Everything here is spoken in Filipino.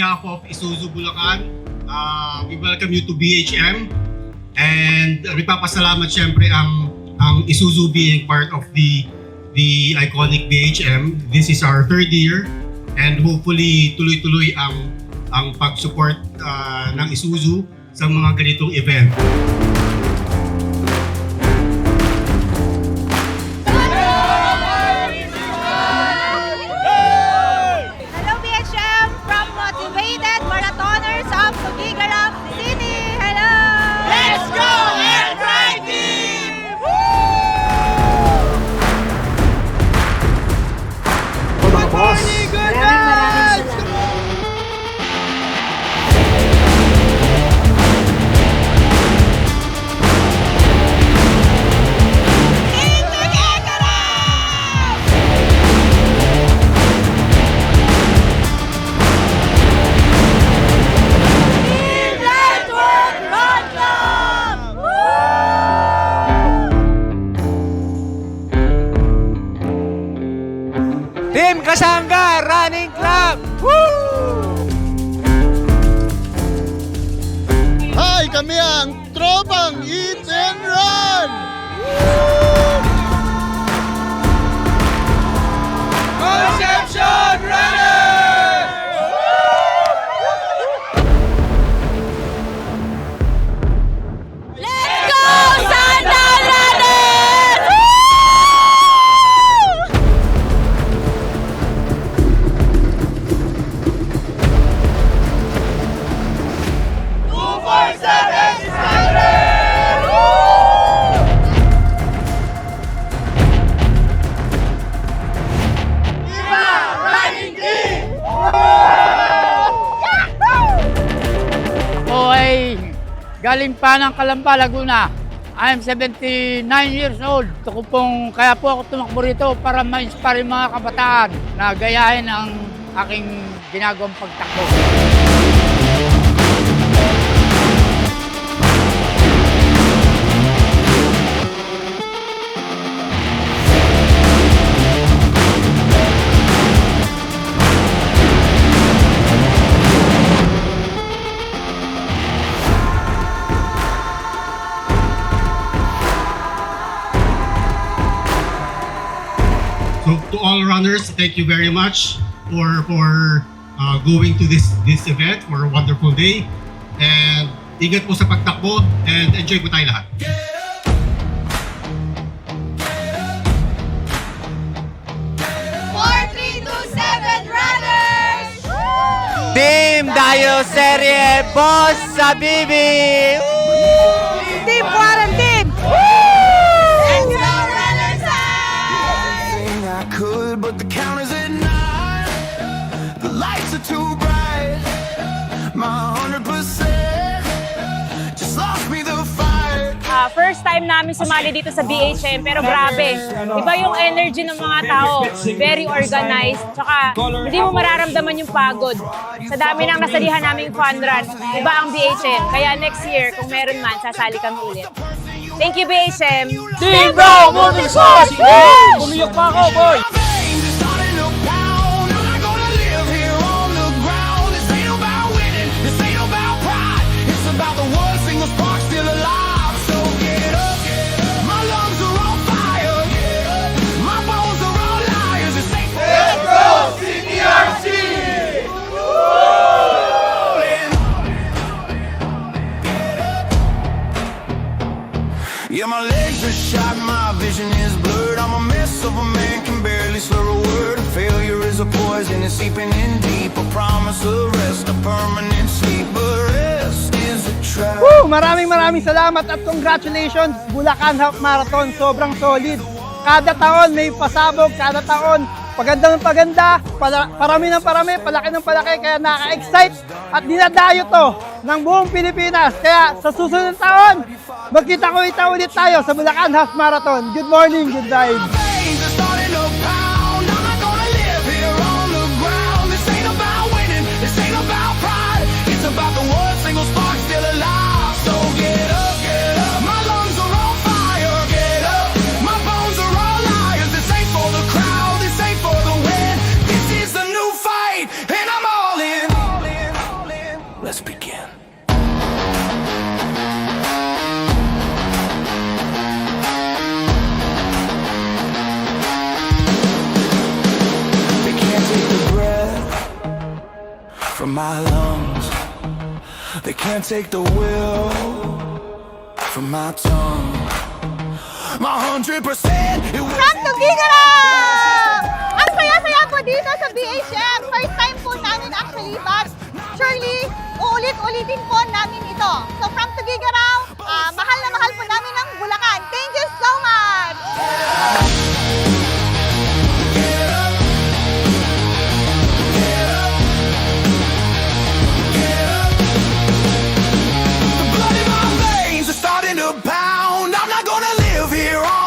behalf of Isuzu Bulacan, we welcome you to BHM. And nagpapasalamat syempre ang Isuzu being part of the iconic BHM. This is our third year and hopefully tuloy-tuloy ang pag-support ng Isuzu sa mga ganitong event. Hello BHM from Motivated Marathoners of Tugigarao City. Hello! Let's go, Air Dry Team! Good morning, good vibes! Team Kasangga Running Club! Hi! Kami ang Tropang Eat and Run! Concepcion Runners! Let's go Santa Runners! Ako ay galing pa ng Calamba, Laguna. I am 79 years old. Kaya po ako tumakbo rito para ma-inspire yung mga kabataan na gayahin ang aking ginagawang pagtakbo. So to all runners, thank you very much for going to this event for a wonderful day. And ingat po sa pagtakbo and enjoy po tayo lahat. Team Dayo Serie Boss Sabibi! Team Quarantine! Let's go Runners High! I could, but the count is at 9. The lights are too bright. My 100% just lost me the fight. First time namin sumali dito sa BHM, pero grabe. Iba yung energy ng mga tao. Very organized. Tsaka hindi mo mararamdaman yung pagod. Sa dami ng nasalihan naming fun run, iba ang BHM. Kaya next year, kung meron man, sasali kami ulit. Thank you, BHM! Team Bro! Moving sauce! Pumiyok pa ako, boy! Yeah, my legs are shot, my vision is blurred. I'm a mess of a man, can barely slur a word. Failure is a poison, it's seeping in deep. A promise of rest, a permanent sleep. But rest is a trap. Maraming salamat at congratulations Bulacan Half Marathon. Sobrang solid. Kada taon may pasabog, kada taon paganda ng paganda, parami ng parami, palaki ng palaki, kaya naka-excite at dinadayo to ng buong Pilipinas. Kaya sa susunod na taon, magkita-kita ulit tayo sa Bulacan Half Marathon. Good morning, good vibes. my lungs. They can't take the will from my tongue. My 100%, it was From Tugigaraw! Ang saya-saya po dito sa BHM. First time po namin actually, but surely, uulit-ulitin po namin ito. So from Tugigaraw, mahal na mahal po namin ang Bulacan. Thank you so much! the blood in my veins is starting to pound. I'm not gonna live here on